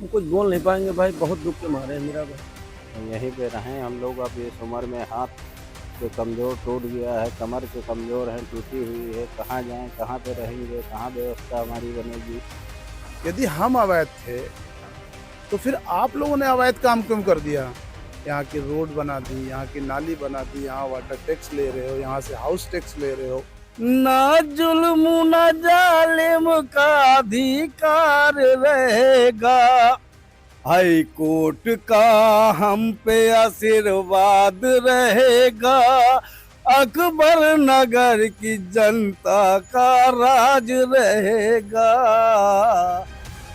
कुछ बोल नहीं पाएंगे भाई, बहुत दुख के मारे हैं मेरा भाई। यहीं पे रहें हम लोग। अब इस उम्र में हाथ के कमज़ोर टूट गया है, कमर के कमज़ोर हैं, टूटी हुई है। कहाँ जाएं, कहाँ पे रहेंगे, कहाँ व्यवस्था हमारी बनेगी। यदि हम अवैध थे तो फिर आप लोगों ने अवैध काम क्यों कर दिया? यहाँ की रोड बना दी, यहाँ की नाली बना दी, यहाँ वाटर टैक्स ले रहे हो, यहाँ से हाउस टैक्स ले रहे हो। ना जुल्म ना जालिम का अधिकार रहेगा, हाई कोर्ट का हम पे आशीर्वाद रहेगा, अकबर नगर की जनता का राज रहेगा।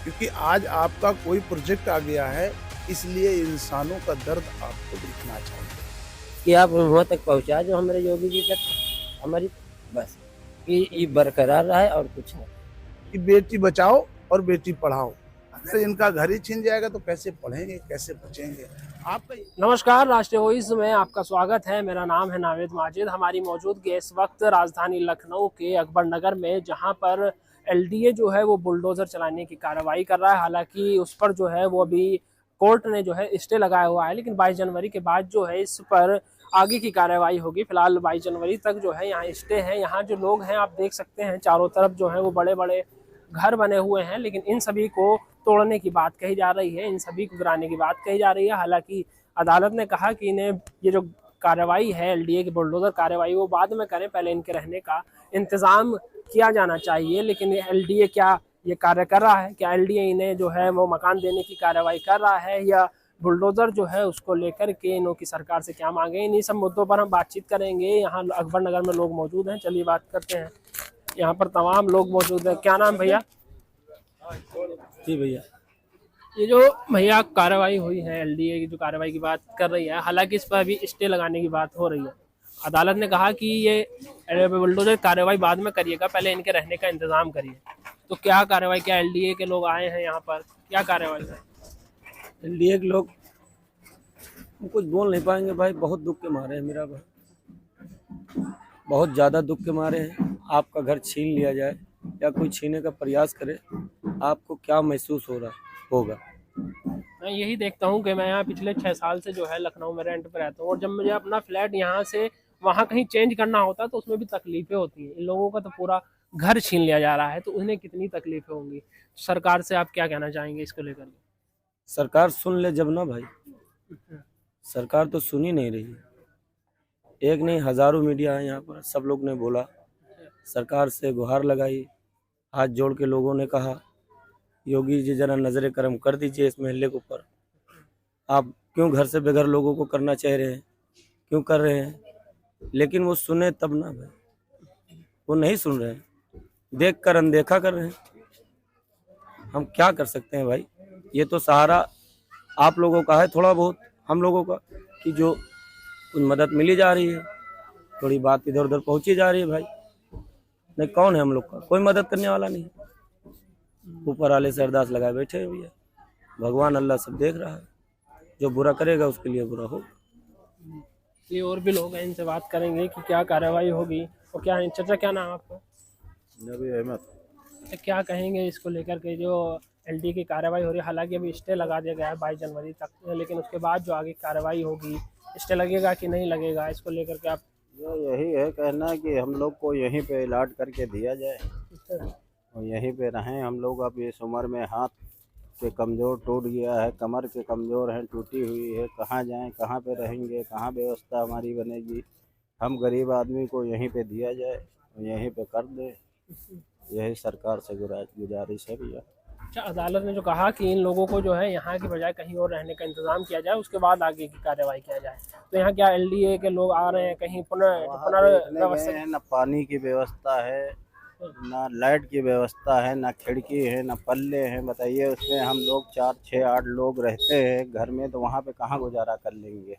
क्योंकि आज आपका कोई प्रोजेक्ट आ गया है, इसलिए इंसानों का दर्द आपको देखना चाहिए। कि आप वहाँ तक पहुँचा जो हमारे योगी जी तक, हमारी बस कि ये बरकरार रहा है और कुछ नहीं। कि बेटी बचाओ और बेटी पढ़ाओ। अगर इनका घर ही छीन जाएगा तो कैसे पढ़ेंगे, कैसे बचेंगे? आपका नमस्कार, राष्ट्रीय वॉइस में आपका स्वागत है। मेरा नाम है नावेद माजिद। हमारी मौजूदगी इस वक्त राजधानी लखनऊ के अकबर नगर में, जहां पर एलडीए जो है वो बुलडोजर चलाने की कार्रवाई कर रहा है। हालांकि उस पर जो है वो अभी कोर्ट ने जो है स्टे लगाया हुआ है, लेकिन 22 जनवरी के बाद जो है इस पर आगे की कार्रवाई होगी। फिलहाल 22 जनवरी तक जो है यहाँ स्टे है। यहाँ जो लोग हैं आप देख सकते हैं, चारों तरफ जो है वो बड़े बड़े घर बने हुए हैं, लेकिन इन सभी को तोड़ने की बात कही जा रही है, इन सभी को गिराने की बात कही जा रही है। हालांकि अदालत ने कहा कि इन्हें ये जो कार्रवाई है एलडीए की बुलडोजर कार्रवाई वो बाद में करें, पहले इनके रहने का इंतजाम किया जाना चाहिए। लेकिन एलडीए क्या ये कार्य कर रहा है? क्या एलडीए इन्हें जो है वो मकान देने की कार्रवाई कर रहा है, या बुलडोजर जो है उसको लेकर के इन्हों की सरकार से क्या मांगे? इन्हीं सब मुद्दों पर हम बातचीत करेंगे। यहाँ अकबर नगर में लोग मौजूद हैं, चलिए बात करते हैं। यहाँ पर तमाम लोग मौजूद हैं। क्या नाम भैया? जी भैया, ये जो भैया कार्रवाई हुई है, एलडीए की जो कार्रवाई की बात कर रही है, हालांकि इस पर अभी स्टे लगाने की बात हो रही है। अदालत ने कहा कि ये बुलडोजर कार्रवाई बाद में करिएगा, पहले इनके रहने का इंतजाम करिए। तो क्या कार्रवाई, क्या एलडीए के लोग आए हैं यहाँ पर, क्या कार्रवाई है? एलडीए के लोग कुछ बोल नहीं पाएंगे भाई, बहुत दुख के मारे हैं मेरा भाई, बहुत ज़्यादा दुख के मारे हैं। आपका घर छीन लिया जाए या कोई छीनने का प्रयास करे, आपको क्या महसूस हो रहा होगा? मैं यही देखता हूँ कि मैं यहाँ पिछले 6 साल से जो है लखनऊ में रेंट पर रहता हूँ, और जब मुझे अपना फ्लैट यहाँ से वहाँ कहीं चेंज करना होता है तो उसमें भी तकलीफें होती हैं। इन लोगों का तो पूरा घर छीन लिया जा रहा है, तो उन्हें कितनी तकलीफें होंगी। सरकार से आप क्या कहना चाहेंगे इसको लेकर? सरकार सुन ले जब ना भाई, सरकार तो सुन ही नहीं रही है। एक नहीं, हजारों मीडिया है यहाँ पर, सब लोग ने बोला, सरकार से गुहार लगाई, हाथ जोड़ के लोगों ने कहा योगी जी जरा नजर करम कर दीजिए इस महल्ले के ऊपर। आप क्यों घर से बेघर लोगों को करना चाह रहे हैं, क्यों कर रहे हैं? लेकिन वो सुने तब ना भाई, वो नहीं सुन रहे हैं, देख कर अनदेखा कर रहे हैं। हम क्या कर सकते हैं भाई? ये तो सहारा आप लोगों का है, थोड़ा बहुत हम लोगों का, कि जो कुछ मदद मिली जा रही है, थोड़ी बात इधर उधर पहुंची जा रही है भाई। नहीं, कौन है हम लोग का? कोई मदद करने वाला नहीं। ऊपर वाले से अरदास लगाए बैठे हैं भैया, भगवान अल्लाह सब देख रहा है, जो बुरा करेगा उसके लिए बुरा हो। ये और भी लोग हैं, इनसे बात करेंगे कि क्या कार्रवाई होगी। और क्या है चाचा, क्या नाम आपका? नबी अहमद। तो क्या कहेंगे इसको लेकर के जो एलडी की कार्रवाई हो रही है? हालांकि अभी स्टे लगा दिया गया है 22 जनवरी तक, लेकिन उसके बाद जो आगे कार्रवाई होगी, स्टे लगेगा कि नहीं लगेगा, इसको लेकर के आप? यही है कहना कि हम लोग को यहीं पे इलाट करके दिया जाए और यहीं पे रहें हम लोग। अब इस उम्र में हाथ के कमज़ोर टूट गया है, कमर के कमज़ोर हैं, टूटी हुई है। कहाँ जाएं, कहाँ पे रहेंगे, कहाँ व्यवस्था हमारी बनेगी। हम गरीब आदमी को यहीं पे दिया जाए और यहीं पे कर दे, यही सरकार से गुजारिश है भैया। अच्छा, अदालत ने जो कहा कि इन लोगों को जो है यहाँ की बजाय कहीं और रहने का इंतजाम किया जाए, उसके बाद आगे की कार्रवाई किया जाए, तो यहाँ क्या एलडीए के लोग आ रहे हैं कहीं पुनर्व्यवस्था? न पानी की व्यवस्था है, ना लाइट की व्यवस्था है, ना खिड़की है, ना पल्ले हैं। बताइए, उसमें हम लोग 4, 6, 8 लोग रहते हैं घर में, तो वहाँ पे कहाँ गुजारा कर लेंगे?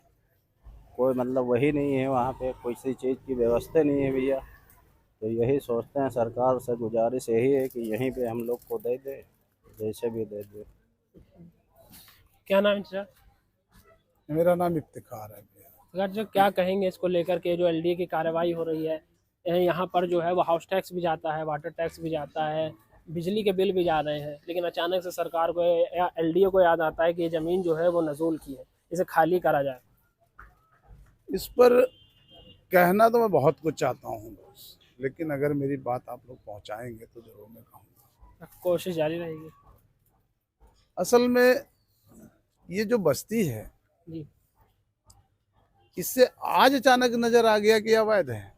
कोई मतलब वही नहीं है, वहाँ पे कोई सी चीज़ की व्यवस्था नहीं है भैया। तो यही सोचते हैं, सरकार से गुजारिश यही है कि यहीं पे हम लोग को दे दे, जैसे भी दे दे। क्या नाम है चाचा? मेरा नाम इफ्तिखार है भैया। अगर जो क्या कहेंगे इसको लेकर के जो एलडीए की कार्रवाई हो रही है, यहाँ पर जो है वो हाउस टैक्स भी जाता है, वाटर टैक्स भी जाता है, बिजली के बिल भी जा रहे हैं, लेकिन अचानक से सरकार को या एलडीए को याद आता है कि ये ज़मीन जो है वो नजूल की है, इसे खाली करा जाए। इस पर कहना तो मैं बहुत कुछ चाहता हूँ बॉस, लेकिन अगर मेरी बात आप लोग पहुँचाएंगे तो जरूर मैं कहूँगा। कोशिश जारी रहेगी। असल में ये जो बस्ती है, जी इससे आज अचानक नजर आ गया कि अवैध है।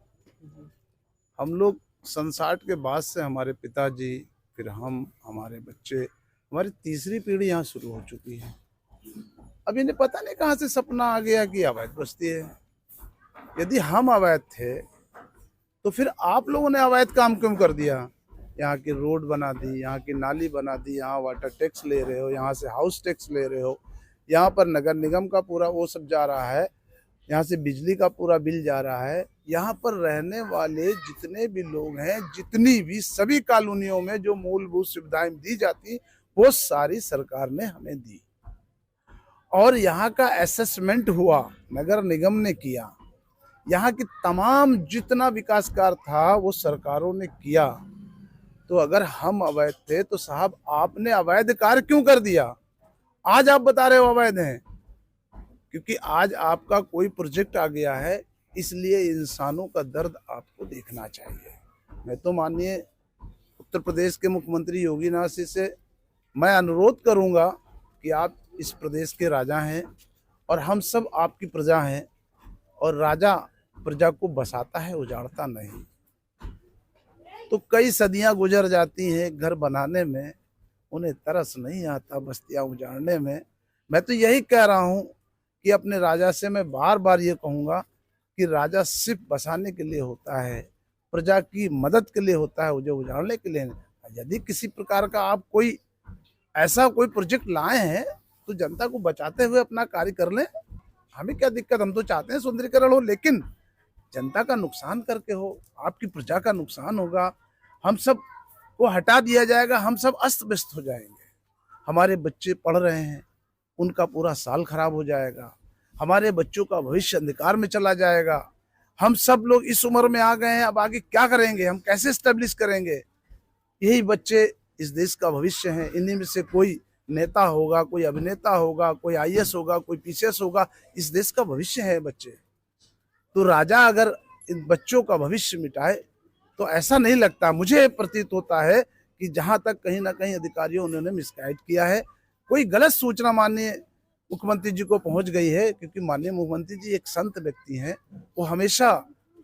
हम लोग 67 के बाद से हमारे पिताजी, फिर हम, हमारे बच्चे, हमारी तीसरी पीढ़ी यहाँ शुरू हो चुकी है। अब इन्हें पता नहीं कहाँ से सपना आ गया कि अवैध बस्ती है। यदि हम अवैध थे तो फिर आप लोगों ने अवैध काम क्यों कर दिया? यहाँ की रोड बना दी, यहाँ की नाली बना दी, यहाँ वाटर टैक्स ले रहे हो, यहाँ से हाउस टैक्स ले रहे हो, यहाँ पर नगर निगम का पूरा वो सब जा रहा है, यहाँ से बिजली का पूरा बिल जा रहा है। यहाँ पर रहने वाले जितने भी लोग हैं, जितनी भी सभी कॉलोनियों में जो मूलभूत सुविधाएं दी जाती, वो सारी सरकार ने हमें दी। और यहाँ का असेसमेंट हुआ, नगर निगम ने किया। यहाँ की तमाम जितना विकास कार्य था वो सरकारों ने किया। तो अगर हम अवैध थे तो साहब आपने अवैध कार्य क्यों कर दिया? आज आप बता रहे हो अवैध हैं, क्योंकि आज आपका कोई प्रोजेक्ट आ गया है, इसलिए इंसानों का दर्द आपको देखना चाहिए। मैं तो माननीय उत्तर प्रदेश के मुख्यमंत्री योगी नाथ जी से मैं अनुरोध करूंगा कि आप इस प्रदेश के राजा हैं और हम सब आपकी प्रजा हैं, और राजा प्रजा को बसाता है, उजाड़ता नहीं। तो कई सदियां गुजर जाती हैं घर बनाने में, उन्हें तरस नहीं आता बस्तियां उजाड़ने में। मैं तो यही कह रहा हूं कि अपने राजा से मैं बार बार ये कहूंगा कि राजा सिर्फ बसाने के लिए होता है, प्रजा की मदद के लिए होता है, जो उजाड़ने के लिए नहीं। यदि किसी प्रकार का आप कोई ऐसा कोई प्रोजेक्ट लाए हैं तो जनता को बचाते हुए अपना कार्य कर लें, हमें क्या दिक्कत। हम तो चाहते हैं सुंदरीकरण हो, लेकिन जनता का नुकसान करके हो, आपकी प्रजा का नुकसान होगा, हम सब को हटा दिया जाएगा, हम सब अस्त व्यस्त हो जाएंगे। हमारे बच्चे पढ़ रहे हैं, उनका पूरा साल खराब हो जाएगा, हमारे बच्चों का भविष्य अंधकार में चला जाएगा। हम सब लोग इस उम्र में आ गए हैं, अब आगे क्या करेंगे, हम कैसे स्टेब्लिश करेंगे? यही बच्चे इस देश का भविष्य हैं। इन्हीं में से कोई नेता होगा, कोई अभिनेता होगा, कोई आईएएस होगा, कोई पीसीएस होगा। इस देश का भविष्य है बच्चे। तो राजा अगर इन बच्चों का भविष्य मिटाए तो ऐसा नहीं लगता, मुझे प्रतीत होता है कि जहां तक कहीं ना कहीं अधिकारियों ने मिसगाइड किया है, कोई गलत सूचना माननीय मुख्यमंत्री जी को पहुंच गई है। क्योंकि माननीय मुख्यमंत्री जी एक संत व्यक्ति हैं, वो हमेशा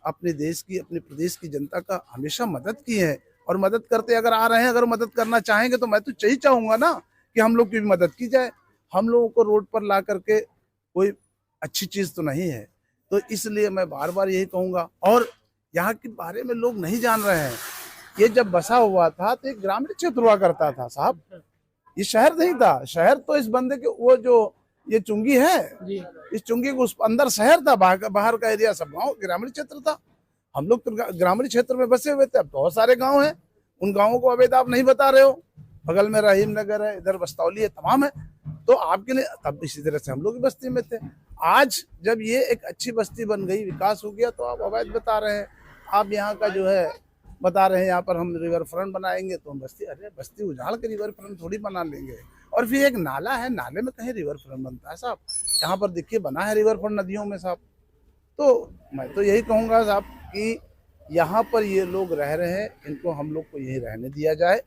अपने देश की, अपने प्रदेश की जनता का हमेशा मदद की है, और मदद करते अगर आ रहे हैं, अगर मदद करना चाहेंगे तो मैं तो यही चाहूंगा ना कि हम लोग की भी मदद की जाए। हम लोगों को रोड पर ला करके कोई अच्छी चीज तो नहीं है। तो इसलिए मैं बार बार यही कहूंगा। और यहाँ के बारे में लोग नहीं जान रहे हैं। ये जब बसा हुआ था तो एक ग्रामीण क्षेत्र हुआ करता था साहब, ये शहर नहीं था। शहर तो इस बंदे के वो जो ये चुंगी है जी, इस चुंगी के उस अंदर शहर था, बाहर का एरिया सब गाँव ग्रामीण क्षेत्र था। हम लोग तो ग्रामीण क्षेत्र में बसे हुए थे। अब बहुत सारे गाँव हैं, उन गाँवों को अवैध आप नहीं बता रहे हो। बगल में रहीम नगर है, इधर बस्तौली है, तमाम है। तो आपके लिए तब इसी तरह से हम लोग भी बस्ती में थे। आज जब ये एक अच्छी बस्ती बन गई, विकास हो गया, तो आप अवैध बता रहे हैं। आप यहाँ का जो है बता रहे हैं यहाँ पर हम रिवर फ्रंट बनाएंगे, तो हम बस्ती, अरे बस्ती उजाड़ के रिवर फ्रंट थोड़ी बना लेंगे। और फिर एक नाला है, नाले में कहीं रिवर फ्रंट बनता है साहब? यहाँ पर देखिए बना है रिवर फ्रंट नदियों में साहब। तो मैं तो यही कहूँगा साहब कि यहाँ पर ये लोग रह रहे हैं, इनको हम लोग को यही रहने दिया जाए,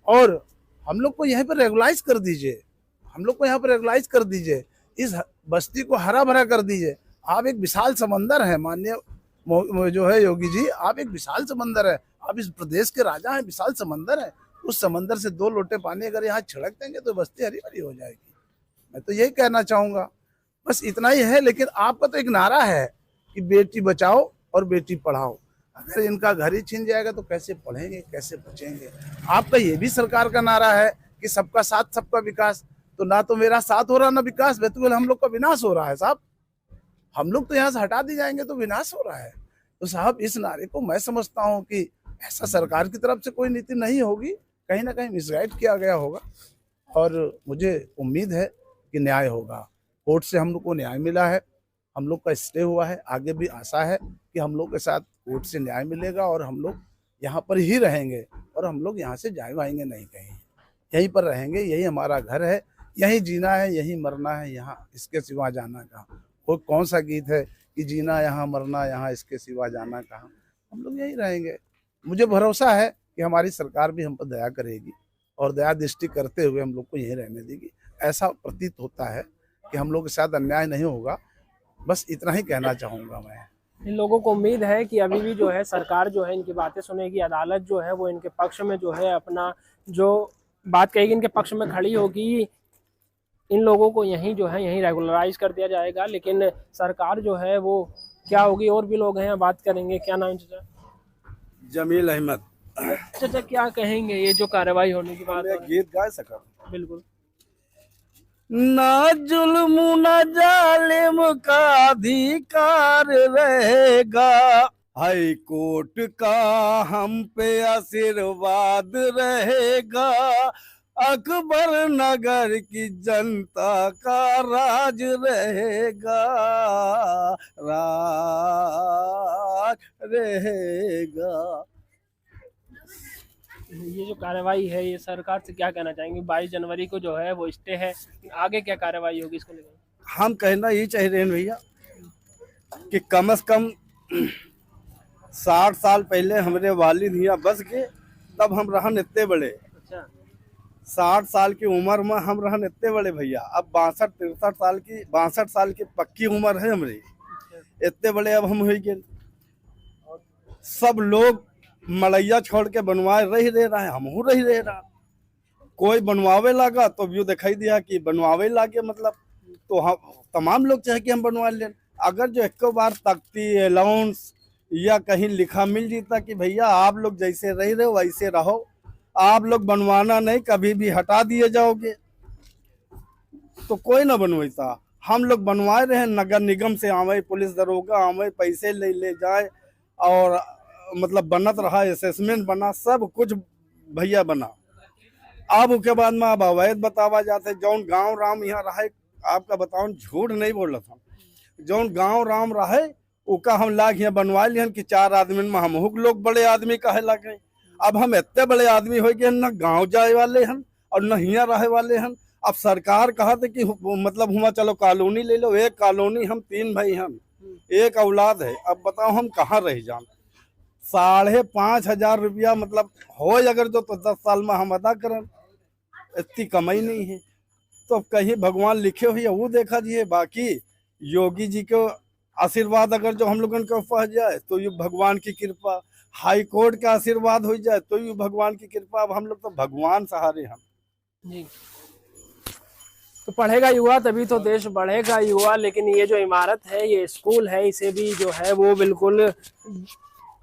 और हम लोग को यहाँ पर रेगुलाइज कर दीजिए। हम लोग को यहाँ पर रेगुलाइज कर दीजिए, इस बस्ती को हरा भरा कर दीजिए। आप एक विशाल समंदर है माननीय जो है योगी जी, आप एक विशाल समंदर है। आप इस प्रदेश के राजा हैं, विशाल समंदर है। उस समंदर से 2 लोटे पानी अगर यहाँ छिड़क देंगे तो बस्ती हरी भरी हो जाएगी। मैं तो यही कहना चाहूँगा, बस इतना ही है। लेकिन आपका तो एक नारा है कि बेटी बचाओ और बेटी पढ़ाओ। अगर इनका घर ही छीन जाएगा तो कैसे पढ़ेंगे, कैसे बचेंगे? आपका ये भी सरकार का नारा है कि सबका साथ सबका विकास। तो ना तो मेरा साथ हो रहा ना विकास, बेतुल हम लोग का विनाश हो रहा है साहब। हम लोग तो यहाँ से हटा दी जाएंगे तो विनाश हो रहा है। तो साहब इस नारे को मैं समझता हूँ कि ऐसा सरकार की तरफ से कोई नीति नहीं होगी, कहीं ना कहीं मिसगाइड किया गया होगा। और मुझे उम्मीद है कि न्याय होगा। कोर्ट से हम लोग को न्याय मिला है, हम लोग का स्टे हुआ है, आगे भी आशा है कि हम लोग के साथ कोर्ट से न्याय मिलेगा और हम लोग यहाँ पर ही रहेंगे और हम लोग यहाँ से जाएंगे नहीं कहीं, यहीं पर रहेंगे, यही हमारा घर है, यहीं जीना है, यहीं मरना है, यहाँ इसके सिवा जाना कहाँ। वो कौन सा गीत है कि जीना यहाँ मरना यहाँ, इसके सिवा जाना कहाँ। हम लोग यहीं रहेंगे। मुझे भरोसा है कि हमारी सरकार भी हम पर दया करेगी और दया दृष्टि करते हुए हम लोग को यहीं रहने देगी। ऐसा प्रतीत होता है कि हम लोग के साथ अन्याय नहीं होगा। बस इतना ही कहना चाहूँगा मैं। इन लोगों को उम्मीद है कि अभी भी जो है सरकार जो है इनकी बातें सुनेगी, अदालत जो है वो इनके पक्ष में जो है अपना जो बात कहेगी इनके पक्ष में खड़ी होगी। इन लोगों को यहीं जो है यहीं रेगुलराइज कर दिया जाएगा। लेकिन सरकार जो है वो क्या होगी, और भी लोग हैं बात करेंगे। क्या नाम है चाचा? जमील अहमद। चाचा क्या कहेंगे ये जो कार्रवाई होने की बात हो रही गीत गा सका? है? बिल्कुल। ना जुल्म ना जालिम का अधिकार रहेगा, हाई कोर्ट का हम पे आशीर्वाद रहेगा, अकबर नगर की जनता का राज रहेगा, राज रहेगा। ये जो कार्रवाई है ये सरकार से क्या कहना चाहेंगे? 22 जनवरी को जो है वो स्टे है, आगे क्या कार्रवाई होगी इसको लेकर? हम कहना ये चाह रहे हैं भैया कि कम से कम 60 साल पहले हमारे वालिद यहाँ बस गए, तब हम रहन इतने बड़े। अच्छा। 60 साल की उम्र में हम रहन इतने बड़े भैया। अब 62 साल की पक्की उम्र है हमारी, इतने बड़े अब हम हो गए। सब लोग मलैया छोड़ के बनवाए रही दे रहा है, हम हूँ रही दे रहा। कोई बनवावे लगा तो व्यू दिखाई दिया कि बनवावे लागे, मतलब तो हम तमाम लोग चाहे कि हम बनवा लें। अगर जो एक बार तख्ती अलाउंस या कहीं लिखा मिल जाता कि भैया आप लोग जैसे रह रहे हो वैसे रहो, आप लोग बनवाना नहीं, कभी भी हटा दिए जाओगे, तो कोई ना बनवाता। हम लोग बनवाए रहे, नगर निगम से आवे, पुलिस दरोगा आवे, पैसे ले जाए और मतलब बनत रहा, असेसमेंट बना, सब कुछ भैया बना। अब उसके बाद में अब अवैध बतावा जाते। जौन गांव राम यहाँ रहे, आपका बताओ झूठ नहीं बोल रहा था, जौन गांव राम रहे उका हम लाग यहाँ बनवा लियन कि 4 आदमी में हम लोग बड़े आदमी कहे लगे। अब हम इतने बड़े आदमी हो गए, न गांव जाए वाले हैं और न यहाँ रहे वाले हैं। अब सरकार कहा थे कि मतलब हुआ चलो कॉलोनी ले लो, एक कॉलोनी हम 3 भाई हैं, एक औलाद है। अब बताओ हम कहाँ रह जाए। 5,500 रुपया मतलब हो अगर जो तो 10 साल में हम अदा करें, इतनी कमाई नहीं है। तो कहीं भगवान लिखे हुए वो देखा जाइए। बाकी योगी जी को आशीर्वाद अगर जो हम लोगों को पहुँच जाए तो ये भगवान की कृपा, हाई कोर्ट का आशीर्वाद हो जाए तो ये भगवान की कृपा। अब हम लोग तो भगवान सहारे हैं जी। तो पढ़ेगा युवा तभी तो देश बढ़ेगा युवा। लेकिन ये जो इमारत है, ये स्कूल है, इसे भी जो है वो बिल्कुल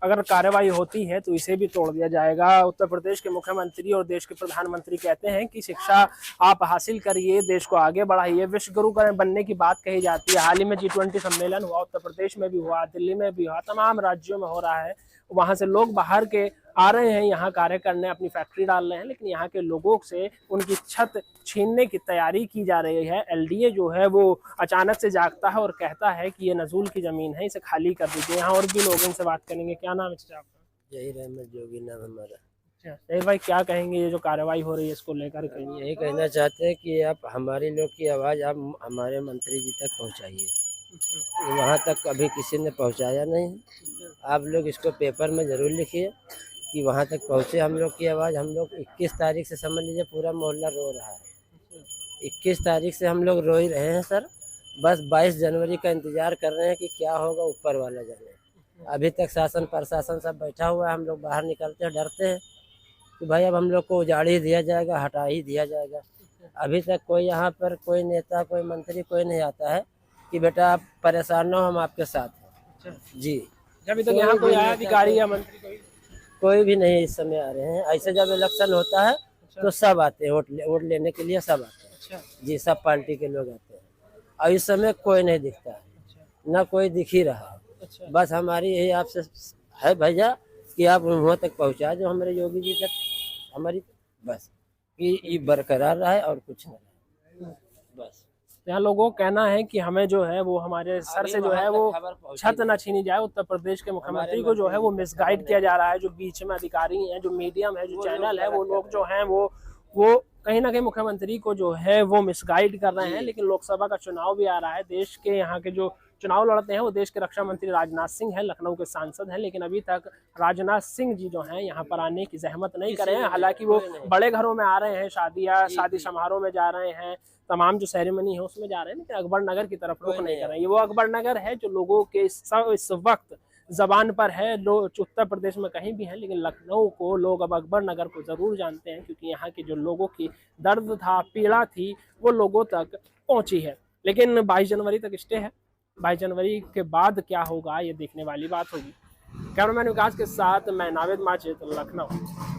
अगर कार्रवाई होती है तो इसे भी तोड़ दिया जाएगा। उत्तर प्रदेश के मुख्यमंत्री और देश के प्रधानमंत्री कहते हैं कि शिक्षा आप हासिल करिए, देश को आगे बढ़ाइए, विश्व गुरु बनने की बात कही जाती है। हाल ही में G20 सम्मेलन हुआ, उत्तर प्रदेश में भी हुआ, दिल्ली में भी हुआ, तमाम राज्यों में हो रहा है। वहां से लोग बाहर के आ रहे हैं, यहाँ कार्य करने, अपनी फैक्ट्री डाल रहे हैं, लेकिन यहाँ के लोगों से उनकी छत छीनने की तैयारी की जा रही है। LDA जो है वो अचानक से जागता है और कहता है कि ये नजूल की जमीन है, इसे खाली कर दीजिए। यहाँ और भी लोगों से बात करेंगे। क्या नाम है चाचा आपका? जहीर अहमद जोगी नाम हमारा। अच्छा जहीर भाई, क्या कहेंगे ये जो कार्रवाई हो रही है इसको लेकर? यही कहना चाहते हैं कि आप हमारे लोग की आवाज़ आप हमारे मंत्री जी तक पहुंचाइए। वहाँ तक अभी किसी ने पहुंचाया नहीं। आप लोग इसको पेपर में ज़रूर लिखिए कि वहाँ तक पहुँचे हम लोग की आवाज़। हम लोग 21 तारीख से समझ लीजिए पूरा मोहल्ला रो रहा है। 21 तारीख से हम लोग रो ही रहे हैं सर। बस 22 जनवरी का इंतज़ार कर रहे हैं कि क्या होगा, ऊपर वाला जाने। अभी तक शासन प्रशासन सब बैठा हुआ है। हम लोग बाहर निकलते हैं, डरते हैं कि भाई अब हम लोग को उजाड़ ही दिया जाएगा, हटा ही दिया जाएगा। अभी तक कोई यहाँ पर कोई नेता, कोई मंत्री, कोई नहीं आता है कि बेटा आप परेशान ना हो, हम आपके साथ हैं। जी, अभी तक यहाँ कोई आया अधिकारी या मंत्री? कोई भी नहीं इस समय आ रहे हैं। ऐसे जब इलेक्शन होता है तो सब आते हैं, वोट लेने के लिए सब आते हैं। जी, सब पार्टी के लोग आते हैं। और इस समय कोई नहीं दिखता है, ना कोई दिख ही रहा है। बस हमारी यही आपसे है भैया कि आप वहाँ तक पहुँचा जो हमारे योगी जी तक, हमारी बस कि ये बरकरार रहे और कुछ नहीं रहे, बस। तो यहाँ लोगों का कहना है कि हमें जो है वो हमारे सर से जो है वो छत न छीनी जाए। उत्तर प्रदेश के मुख्यमंत्री को जो है वो मिसगाइड किया जा रहा है। जो बीच में अधिकारी हैं, जो मीडियम है, जो चैनल है, वो लोग जो हैं वो कहीं ना कहीं मुख्यमंत्री को जो है वो मिसगाइड कर रहे हैं। लेकिन लोकसभा का चुनाव भी आ रहा है। देश के यहाँ के जो चुनाव लड़ते हैं वो देश के रक्षा मंत्री राजनाथ सिंह हैं, लखनऊ के सांसद हैं। लेकिन अभी तक राजनाथ सिंह जी जो हैं यहाँ पर आने की जहमत नहीं करे हैं। हालांकि वो बड़े घरों में आ रहे हैं, शादी समारोह में जा रहे हैं, तमाम जो सेरेमनी है उसमें जा रहे हैं, लेकिन अकबर नगर की तरफ रुख नहीं कर रहे हैं। ये वो अकबर नगर है जो लोगों के इस वक्त जबान पर है। लोग उत्तर प्रदेश में कहीं भी हैं, लेकिन लखनऊ को लोग अब अकबर नगर को जरूर जानते हैं, क्योंकि यहाँ के जो लोगों की दर्द था, पीड़ा थी, वो लोगों तक पहुंची है। लेकिन 22 जनवरी तक स्टे है। 22 जनवरी के बाद क्या होगा ये देखने वाली बात होगी। कैमरामैन विकास के साथ मैं नावेद माजिद, लखनऊ।